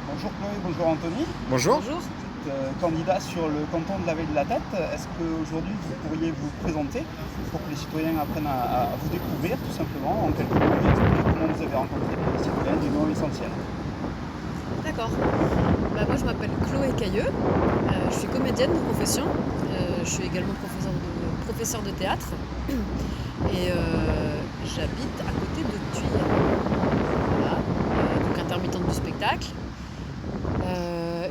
Bonjour Chloé, bonjour Anthony. Bonjour. Bonjour. Vous êtes candidat sur le canton de la Veille de la Tête. Est-ce qu'aujourd'hui vous pourriez vous présenter pour que les citoyens apprennent à vous découvrir tout simplement en quelques mots et expliquer comment vous avez rencontré les citoyens du nom essentiel. D'accord. Moi, je m'appelle Chloé Cailleux. Je suis comédienne de profession. Je suis également professeur de théâtre. Et j'habite à côté de Thuir. Voilà. Donc intermittente du spectacle.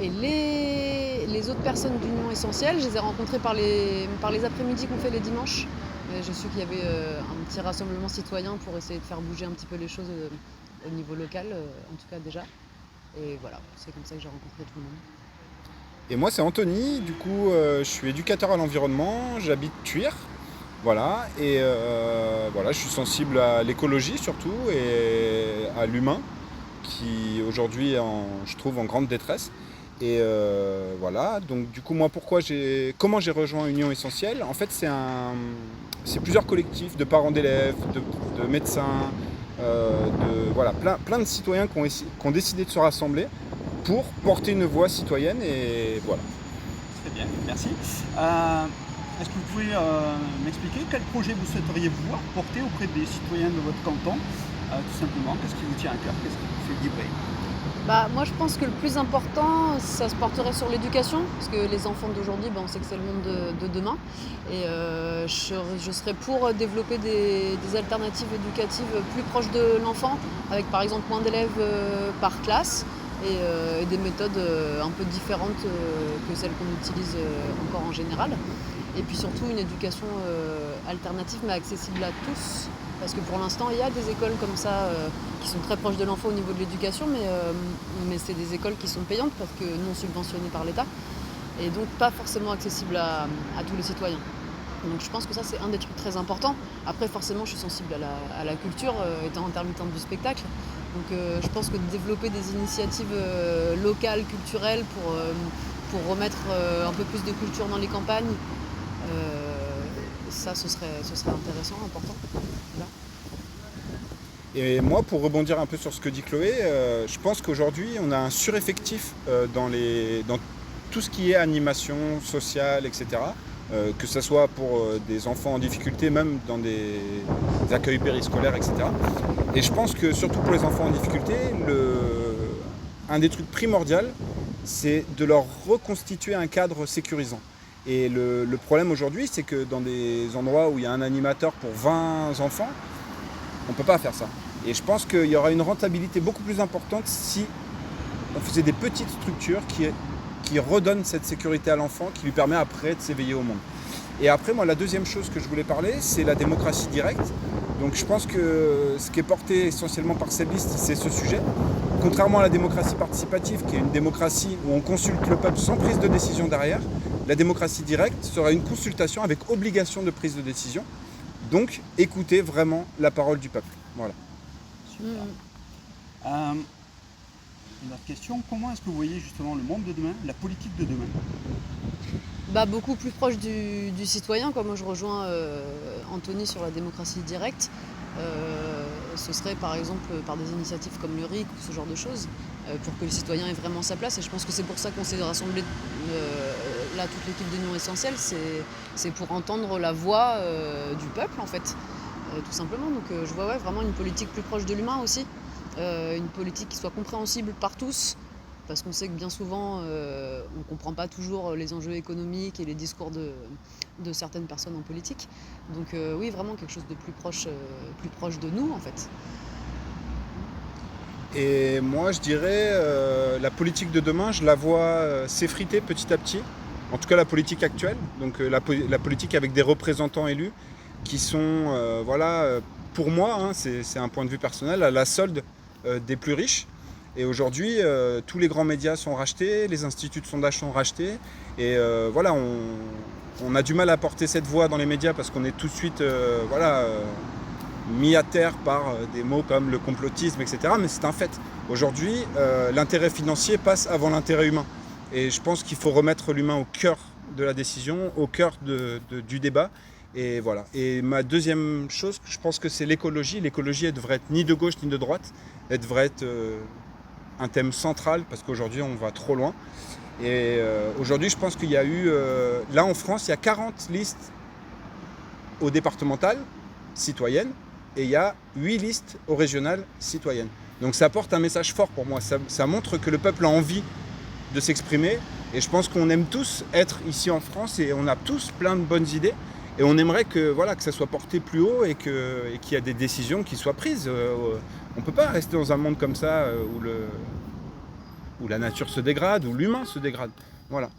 Et les autres personnes d'Union Essentielle, je les ai rencontrées par les après-midi qu'on fait les dimanches. J'ai su qu'il y avait un petit rassemblement citoyen pour essayer de faire bouger un petit peu les choses au niveau local, en tout cas déjà. Et voilà, c'est comme ça que j'ai rencontré tout le monde. Et moi c'est Anthony, du coup je suis éducateur à l'environnement, j'habite Thuir. Voilà, et voilà, je suis sensible à l'écologie surtout et à l'humain qui aujourd'hui est je trouve en grande détresse. Et voilà, donc du coup moi comment j'ai rejoint Union Essentielle. En fait c'est plusieurs collectifs de parents d'élèves, de médecins, voilà, plein de citoyens qui ont décidé de se rassembler pour porter une voix citoyenne et voilà. Très bien, merci. Est-ce que vous pouvez m'expliquer quel projet vous souhaiteriez voir porter auprès des citoyens de votre canton tout simplement, qu'est-ce qui vous tient à cœur, qu'est-ce qui vous fait vibrer? Moi je pense que le plus important, ça se porterait sur l'éducation, parce que les enfants d'aujourd'hui, on sait que c'est le monde de demain. Et je serais pour développer des alternatives éducatives plus proches de l'enfant, avec par exemple moins d'élèves par classe et des méthodes un peu différentes que celles qu'on utilise encore en général. Et puis surtout une éducation alternative mais accessible à tous. Parce que pour l'instant, il y a des écoles comme ça qui sont très proches de l'enfant au niveau de l'éducation, mais c'est des écoles qui sont payantes parce que non subventionnées par l'État et donc pas forcément accessibles à tous les citoyens. Donc je pense que ça, c'est un des trucs très importants. Après, forcément, je suis sensible à la culture, étant intermittente du spectacle. Donc je pense que de développer des initiatives locales, culturelles, pour remettre un peu plus de culture dans les campagnes, ça, ce serait intéressant, important. Voilà. Et moi, pour rebondir un peu sur ce que dit Chloé, je pense qu'aujourd'hui, on a un sureffectif dans tout ce qui est animation sociale, etc. Que ce soit pour des enfants en difficulté, même dans des accueils périscolaires, etc. Et je pense que surtout pour les enfants en difficulté, un des trucs primordiaux, c'est de leur reconstituer un cadre sécurisant. Et le problème aujourd'hui, c'est que dans des endroits où il y a un animateur pour 20 enfants, on ne peut pas faire ça. Et je pense qu'il y aura une rentabilité beaucoup plus importante si on faisait des petites structures qui redonnent cette sécurité à l'enfant, qui lui permet après de s'éveiller au monde. Et après, moi, la deuxième chose que je voulais parler, c'est la démocratie directe. Donc je pense que ce qui est porté essentiellement par cette liste, c'est ce sujet. Contrairement à la démocratie participative, qui est une démocratie où on consulte le peuple sans prise de décision derrière, la démocratie directe sera une consultation avec obligation de prise de décision. Donc écoutez vraiment la parole du peuple. Voilà. Super. Une autre question, comment est-ce que vous voyez justement le monde de demain, la politique de demain? Beaucoup plus proche du citoyen, quoi. Moi je rejoins Anthony sur la démocratie directe. Ce serait par exemple par des initiatives comme le RIC ou ce genre de choses, pour que le citoyen ait vraiment sa place. Et je pense que c'est pour ça qu'on s'est rassemblés là, toute l'équipe d'Union Essentielle, c'est pour entendre la voix du peuple en fait, tout simplement. Donc je vois vraiment une politique plus proche de l'humain aussi, une politique qui soit compréhensible par tous. Parce qu'on sait que bien souvent, on ne comprend pas toujours les enjeux économiques et les discours de certaines personnes en politique. Donc oui, vraiment quelque chose de plus proche de nous, en fait. Et moi, je dirais, la politique de demain, je la vois s'effriter petit à petit. En tout cas, la politique actuelle. Donc la politique avec des représentants élus qui sont, pour moi, hein, c'est un point de vue personnel, à la solde des plus riches. Et aujourd'hui, tous les grands médias sont rachetés, les instituts de sondage sont rachetés. Et voilà, on a du mal à porter cette voix dans les médias parce qu'on est tout de suite mis à terre par des mots comme le complotisme, etc. Mais c'est un fait. Aujourd'hui, l'intérêt financier passe avant l'intérêt humain. Et je pense qu'il faut remettre l'humain au cœur de la décision, au cœur du débat. Et voilà. Et ma deuxième chose, je pense que c'est l'écologie. L'écologie, elle devrait être ni de gauche ni de droite. Elle devrait être un thème central parce qu'aujourd'hui on va trop loin. Et aujourd'hui je pense qu'il y a eu, là en France, il y a 40 listes au départemental citoyennes et il y a 8 listes au régional citoyennes. Donc ça apporte un message fort pour moi, ça montre que le peuple a envie de s'exprimer et je pense qu'on aime tous être ici en France et on a tous plein de bonnes idées et on aimerait que, voilà, que ça soit porté plus haut et qu'il y a des décisions qui soient prises. On ne peut pas rester dans un monde comme ça où la nature se dégrade, où l'humain se dégrade. Voilà.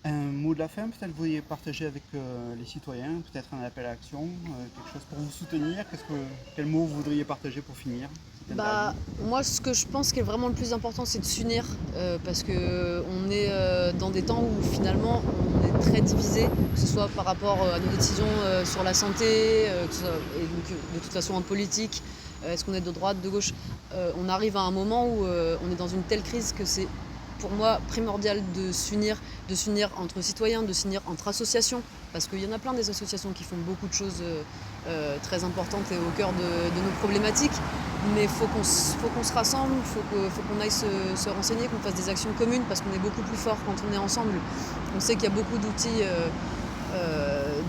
Un mot de la fin, peut-être vous vouliez partager avec les citoyens, peut-être un appel à action, quelque chose pour vous soutenir. Quel mot vous voudriez partager pour finir cette interview? Moi, ce que je pense qui est vraiment le plus important, c'est de s'unir parce qu'on est dans des temps où finalement on est très divisé, que ce soit par rapport à nos décisions sur la santé, et donc, de toute façon en politique. Est-ce qu'on est de droite, de gauche? On arrive à un moment où on est dans une telle crise que c'est pour moi primordial de s'unir entre citoyens, de s'unir entre associations, parce qu'il y en a plein des associations qui font beaucoup de choses très importantes et au cœur de nos problématiques, mais il faut qu'on se rassemble, il faut qu'on aille se renseigner, qu'on fasse des actions communes, parce qu'on est beaucoup plus fort quand on est ensemble. On sait qu'il y a beaucoup d'outils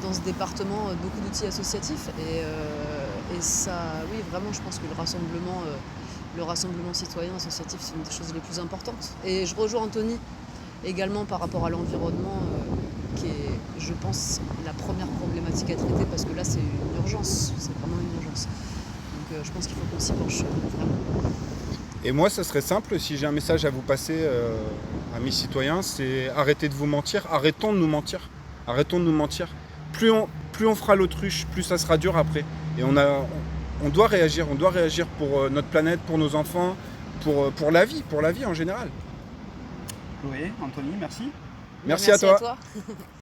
dans ce département, beaucoup d'outils associatifs, et ça, oui, vraiment, je pense que le rassemblement citoyen associatif, c'est une des choses les plus importantes. Et je rejoins Anthony également par rapport à l'environnement, qui est, je pense, la première problématique à traiter, parce que là, c'est une urgence, c'est vraiment une urgence. Donc je pense qu'il faut qu'on s'y penche vraiment. Et moi, ça serait simple, si j'ai un message à vous passer, amis citoyens, c'est arrêtez de vous mentir, arrêtons de nous mentir. Arrêtons de nous mentir. Plus on fera l'autruche, plus ça sera dur après. Et on doit réagir pour notre planète, pour nos enfants, pour la vie en général. Chloé, Anthony, merci. Merci à toi.